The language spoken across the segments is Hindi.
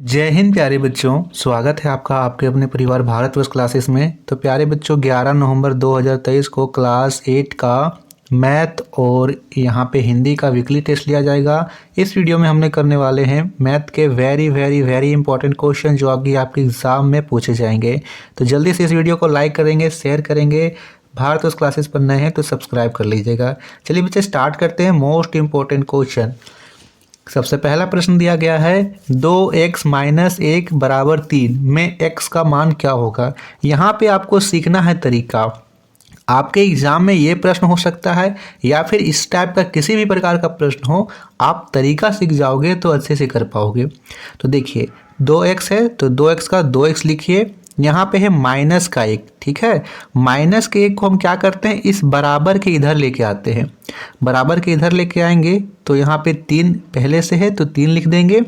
जय हिंद प्यारे बच्चों, स्वागत है आपका आपके अपने परिवार भारतवर्ष क्लासेस में। तो प्यारे बच्चों 11 नवंबर 2023 को क्लास 8 का मैथ और यहाँ पे हिंदी का वीकली टेस्ट लिया जाएगा। इस वीडियो में हमने करने वाले हैं मैथ के वेरी इंपॉर्टेंट क्वेश्चन जो आपके एग्ज़ाम में पूछे जाएंगे। तो जल्दी से इस वीडियो को लाइक करेंगे, शेयर करेंगे। भारतवर्ष क्लासेस पर नए हैं तो सब्सक्राइब कर लीजिएगा। चलिए बच्चे स्टार्ट करते हैं मोस्ट इम्पोर्टेंट क्वेश्चन। सबसे पहला प्रश्न दिया गया है 2x - 1 = 3 में x का मान क्या होगा। यहाँ पे आपको सीखना है तरीका। आपके एग्जाम में ये प्रश्न हो सकता है या फिर इस टाइप का किसी भी प्रकार का प्रश्न हो, आप तरीका सीख जाओगे तो अच्छे से कर पाओगे। तो देखिए 2x है तो 2x का 2x लिखिए। यहाँ पे है माइनस का 1, ठीक है। माइनस के 1 को हम क्या करते हैं, इस बराबर के इधर लेके आते हैं। बराबर के इधर लेके आएंगे तो यहाँ पे 3 पहले से है तो 3 लिख देंगे।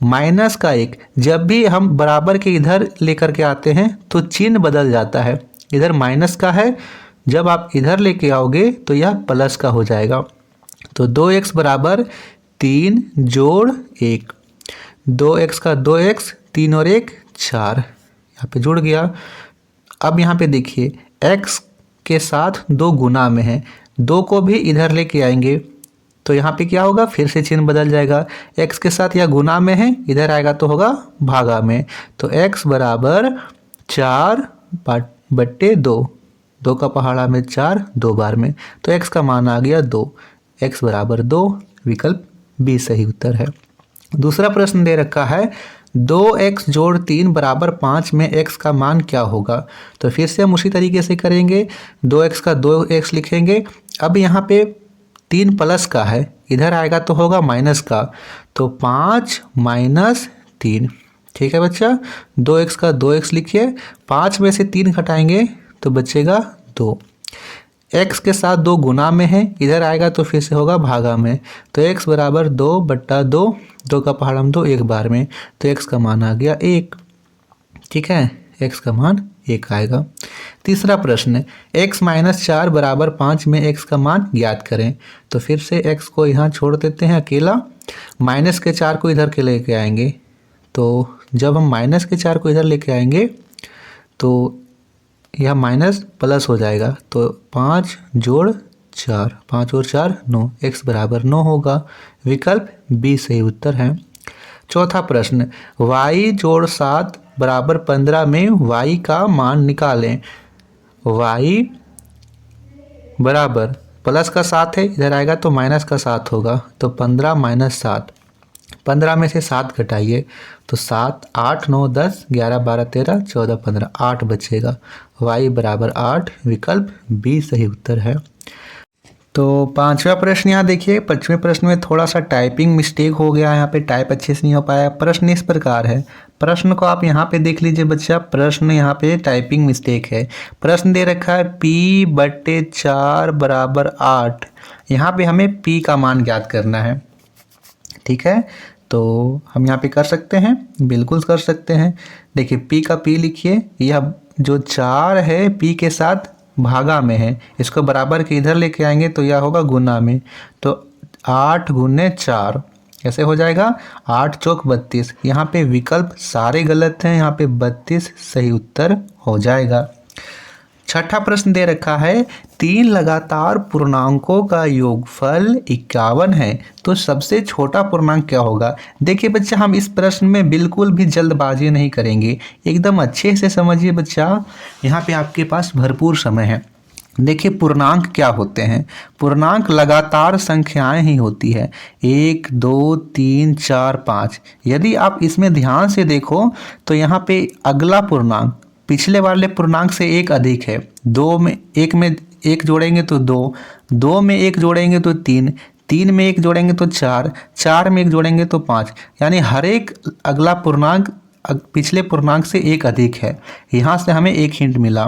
माइनस का 1 जब भी हम बराबर के इधर लेकर के आते हैं तो चिन्ह बदल जाता है। इधर माइनस का है, जब आप इधर लेके आओगे तो यह प्लस का हो जाएगा। तो 2x = 3 + 1। 2x का 2x, 3 और 1 4, यहाँ पे जुड़ गया। अब यहाँ पे देखिए x के साथ 2 गुना में है, 2 को भी इधर लेके आएंगे तो यहाँ पे क्या होगा, फिर से चिन्ह बदल जाएगा। x के साथ या गुना में है, इधर आएगा तो होगा भागा में। तो x = 4/2, 2 का पहाड़ा में 4 2 बार में, तो x का मान आ गया 2। x = 2, विकल्प बी सही उत्तर है। दूसरा प्रश्न दे रखा है 2x + 3 = 5 में x का मान क्या होगा। तो फिर से हम उसी तरीके से करेंगे। 2x का 2x लिखेंगे। अब यहाँ पे 3 प्लस का है, इधर आएगा तो होगा माइनस का, तो 5 - 3, ठीक है बच्चा। 2x का 2x लिखिए। 5 में से 3 घटाएंगे तो बचेगा 2। x के साथ 2 गुना में है, इधर आएगा तो फिर से होगा भागा में। तो x = 2/2, 2 का पहाड़ा में 2 1 बार में, तो x का मान आ गया 1, ठीक है। x का मान 1 आएगा। तीसरा प्रश्न x - 4 = 5 में x का मान ज्ञात करें। तो फिर से x को यहाँ छोड़ देते हैं अकेला, माइनस के 4 को इधर के लेके आएंगे। तो जब हम माइनस के 4 को इधर लेके आएंगे तो यह माइनस प्लस हो जाएगा। तो 5 + 4, 5 और 4 9, x = 9 होगा, विकल्प बी सही उत्तर है। चौथा प्रश्न y + 7 = 15 में y का मान निकालें। y बराबर प्लस का 7 है, इधर आएगा तो माइनस का 7 होगा, तो 15 - 7, 15 में से 7 घटाइए तो 7 8 9 10 11 12 13 14 15, 8 बचेगा। y = 8, विकल्प बी सही उत्तर है। तो पांचवा प्रश्न यहाँ देखिए। पांचवें प्रश्न में थोड़ा सा टाइपिंग मिस्टेक हो गया, यहाँ पे टाइप अच्छे से नहीं हो पाया। प्रश्न इस प्रकार है, प्रश्न को आप यहाँ पे देख लीजिए बच्चा। प्रश्न यहाँ पे टाइपिंग मिस्टेक है। प्रश्न दे रखा है p/4 = 8। यहाँ पे हमें p का मान ज्ञात करना है, ठीक है। तो हम यहाँ पे कर सकते हैं, बिल्कुल कर सकते हैं। देखिए p का p लिखिए। यह जो 4 है p के साथ भागा में है, इसको बराबर के इधर लेके आएंगे तो यह होगा गुना में। तो 8 × 4 कैसे हो जाएगा, 8 × 4 = 32। यहाँ पे विकल्प सारे गलत हैं, यहाँ पे 32 सही उत्तर हो जाएगा। छठा प्रश्न दे रखा है 3 लगातार पूर्णांकों का योगफल 51 है, तो सबसे छोटा पूर्णांक क्या होगा। देखिए बच्चा, हम इस प्रश्न में बिल्कुल भी जल्दबाजी नहीं करेंगे, एकदम अच्छे से समझिए बच्चा। यहाँ पे आपके पास भरपूर समय है। देखिए पूर्णांक क्या होते हैं, पूर्णांक लगातार संख्याएं ही होती है, 1 2 3 4 5। यदि आप इसमें ध्यान से देखो तो यहाँ पे अगला पूर्णांक पिछले वाले पूर्णांक से 1 अधिक है। 2 में 1 जोड़ेंगे तो 2, 2 में 1 जोड़ेंगे तो 3, 3 में 1 जोड़ेंगे तो 4, 4 में 1 जोड़ेंगे तो 5। यानी हर एक अगला पूर्णांक पिछले पूर्णांक से 1 अधिक है। यहाँ से हमें एक हिंट मिला।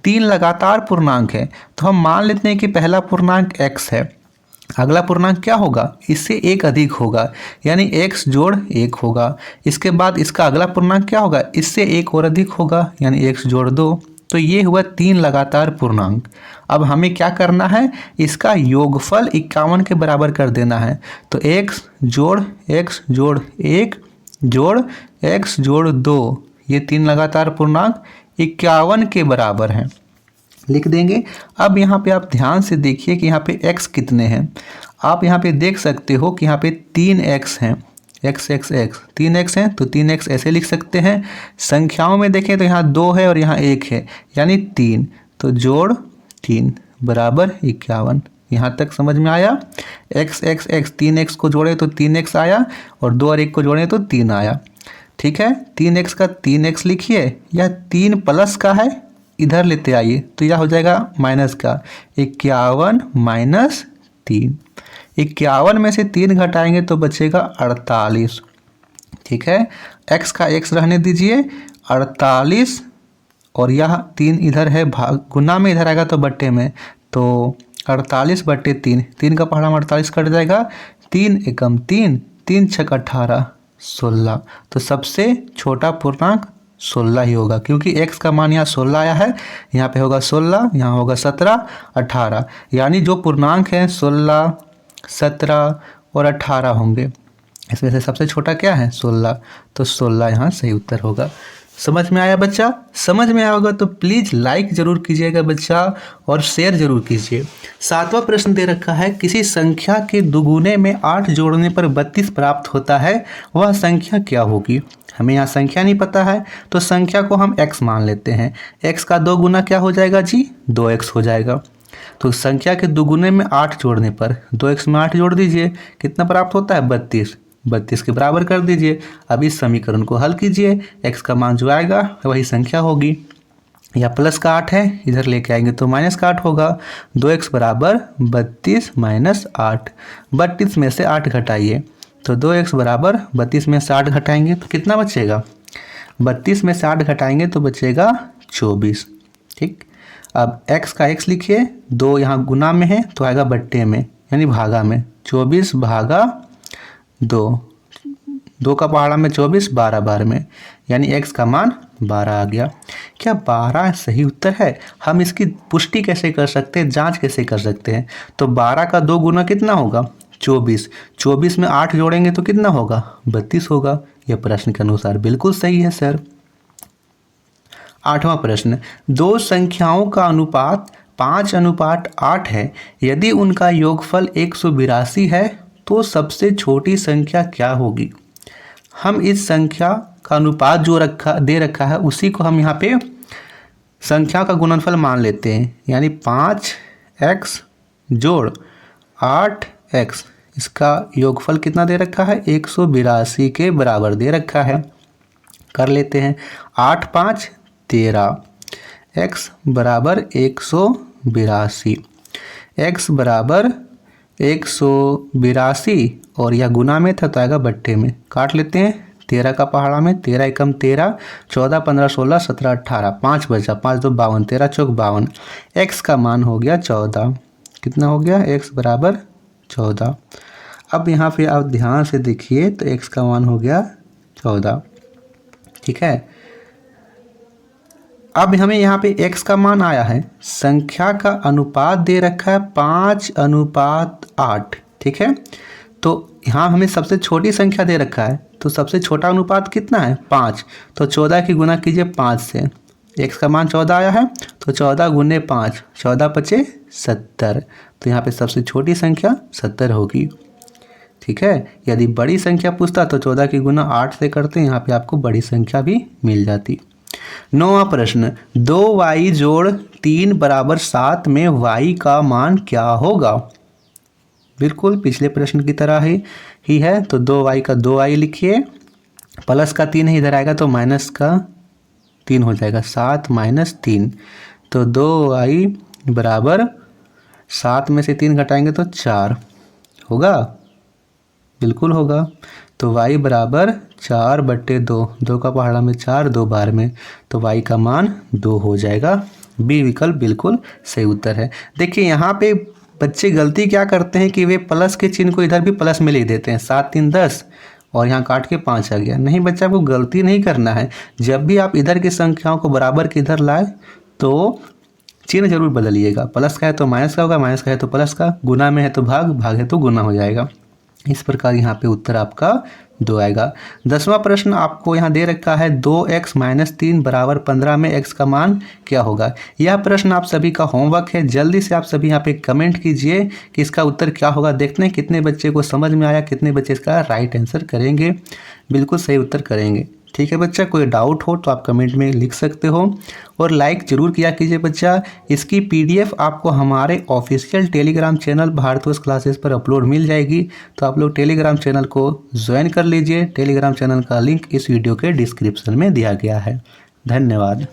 3 लगातार पूर्णांक है तो हम मान लेते हैं कि पहला पूर्णांक x है, अगला पूर्णांक क्या होगा, इससे 1 अधिक होगा, यानी x + 1 होगा। इसके बाद इसका अगला पूर्णांक क्या होगा, इससे 1 और अधिक होगा, यानी x + 2। तो ये हुआ 3 लगातार पूर्णांक। अब हमें क्या करना है, इसका योगफल 51 के बराबर कर देना है। तो x + 1 जोड़ x जोड़ 2, ये 3 लगातार पूर्णांक 51 के बराबर हैं, लिख देंगे। अब यहाँ पे आप ध्यान से देखिए कि यहाँ पे x कितने हैं। आप यहाँ पे देख सकते हो कि यहाँ पे 3x हैं, x 3x हैं, तो 3x ऐसे लिख सकते हैं। संख्याओं में देखें तो यहाँ 2 है और यहाँ 1 है, यानी 3, तो जोड़ 3 बराबर 51। यहाँ तक समझ में आया। x 3x को जोड़े तो 3x आया और 2 और 1 को जोड़े तो 3 आया। ठीक है, 3x का 3x लिखिए, या 3 प्लस का है इधर लेते आइए तो यह हो जाएगा माइनस का 51 माइनस 3। 51 में से 3 घटाएंगे तो बचेगा 48। ठीक है, x का x रहने दीजिए, 48 और यह 3 इधर है भाग गुना में, इधर आएगा तो बट्टे में, तो 48 बट्टे 3, 3 का पहाड़ा में 48 कट जाएगा, 3 एकम 3, 3 छक 18, 16। तो सबसे छोटा पूर्णांक 16 ही होगा, क्योंकि x का मान यहाँ 16 आया है, यहाँ पे होगा 16, यहाँ होगा 17, 18, यानी जो पूर्णांक है 16, 17 और 18 होंगे। इसमें से सबसे छोटा क्या है 16, तो 16 यहाँ सही उत्तर होगा। समझ में आया बच्चा? समझ में आया होगा तो प्लीज़ लाइक जरूर कीजिएगा बच्चा और शेयर जरूर कीजिए। 7वां प्रश्न दे रखा है, किसी संख्या के दुगुने में 8 जोड़ने पर 32 प्राप्त होता है, वह संख्या क्या होगी? हमें यहाँ संख्या नहीं पता है तो संख्या को हम x मान लेते हैं। x का 2 गुना क्या हो जाएगा जी? 2x हो जाएगा। तो संख्या के दुगुने में 8 जोड़ने पर 2x में 8 जोड़ दीजिए, कितना प्राप्त होता है 32, 32 के बराबर कर दीजिए। अब इस समीकरण को हल कीजिए, x का मान जो आएगा वही संख्या होगी। या प्लस का 8 है, इधर लेके आएंगे तो माइनस का 8 होगा। 2x बराबर 32 माइनस 8, 32 में से 8 घटाइए तो 2x बराबर 32 में से 8 घटाएंगे तो कितना बचेगा? 32 में से 8 घटाएंगे तो बचेगा 24। ठीक, अब x का x लिखिए, 2 यहाँ गुना में है तो आएगा बट्टे में यानी भागा में, 24 भागा 2, 2 का पहाड़ा में 24, 12 बार में, यानी x का मान 12 आ गया। क्या 12 सही उत्तर है? हम इसकी पुष्टि कैसे कर सकते हैं, जांच कैसे कर सकते हैं? तो 12 का 2 गुना कितना होगा? 24, 24 में 8 जोड़ेंगे तो कितना होगा? 32 होगा। यह प्रश्न के अनुसार बिल्कुल सही है सर। 8वां प्रश्न, 2 संख्याओं का अनुपात 5:8 है, यदि उनका योगफल 182 है तो सबसे छोटी संख्या क्या होगी? हम इस संख्या का अनुपात जो दे रखा है उसी को हम यहाँ पे संख्या का गुणनफल मान लेते हैं, यानी 5x जोड़ 8x, इसका योगफल कितना दे रखा है? 182 के बराबर दे रखा है। कर लेते हैं, 8 5 13, x बराबर 182, x बराबर 182 और यह गुना में था तो आएगा बट्टे में। काट लेते हैं, 13 का पहाड़ा में, 13 एकम 13, 14 15 16 17 18, 5 बचा, 5 2 52, 13 चौक 52, x का मान हो गया 14। कितना हो गया? x बराबर 14। अब यहाँ पे आप ध्यान से देखिए तो x का मान हो गया 14। ठीक है, अब हमें यहाँ पे x का मान आया है, संख्या का अनुपात दे रखा है 5:8। ठीक है, तो यहाँ हमें सबसे छोटी संख्या दे रखा है, तो सबसे छोटा अनुपात कितना है? 5, तो 14 की गुना कीजिए 5 से। x का मान 14 आया है तो 14 गुने 5, 14 पचे 70, तो यहाँ पे सबसे छोटी संख्या 70 होगी। ठीक है, यदि बड़ी संख्या पूछता तो 14 की गुना 8 से करते, यहाँ पे आपको बड़ी संख्या भी मिल जाती। 9वां प्रश्न, 2y जोड़ 3 बराबर 7 में y का मान क्या होगा? बिल्कुल पिछले प्रश्न की तरह ही है, तो 2y का 2y लिखिए, प्लस का 3 है इधर आएगा तो माइनस का 3 हो जाएगा, 7 माइनस 3, तो 2y बराबर 7 में से 3 घटाएंगे तो 4 होगा। बिल्कुल होगा, तो y बराबर 4 बट्टे 2, 2 का पहाड़ा में 4, 2 बार में, तो y का मान 2 हो जाएगा। बी विकल्प बिल्कुल सही उत्तर है। देखिए यहाँ पे बच्चे गलती क्या करते हैं कि वे प्लस के चिन्ह को इधर भी प्लस में लिख देते हैं, 7 3 10 और यहाँ काट के 5 आ गया। नहीं बच्चा, आपको गलती नहीं करना है। जब भी आप इधर की संख्याओं को बराबर के इधर लाए तो चिन्ह जरूर बदलिएगा, प्लस का है तो माइनस का होगा, माइनस का है तो प्लस का, गुना में है तो भाग, भाग है तो गुना हो जाएगा। इस प्रकार यहाँ पे उत्तर आपका 2 आएगा। 10वां प्रश्न आपको यहाँ दे रखा है 2x माइनस 3 बराबर 15 में x का मान क्या होगा। यह प्रश्न आप सभी का होमवर्क है। जल्दी से आप सभी यहाँ पे कमेंट कीजिए कि इसका उत्तर क्या होगा। देखते हैं कितने बच्चे को समझ में आया, कितने बच्चे इसका राइट आंसर करेंगे, बिल्कुल सही उत्तर करेंगे। ठीक है बच्चा, कोई डाउट हो तो आप कमेंट में लिख सकते हो और लाइक जरूर किया कीजिए बच्चा। इसकी पीडीएफ आपको हमारे official Telegram channel Bharatvarsh classes पर अपलोड मिल जाएगी, तो आप लोग टेलीग्राम चैनल को ज्वाइन कर लीजिए। टेलीग्राम चैनल का लिंक इस वीडियो के डिस्क्रिप्शन में दिया गया है। धन्यवाद।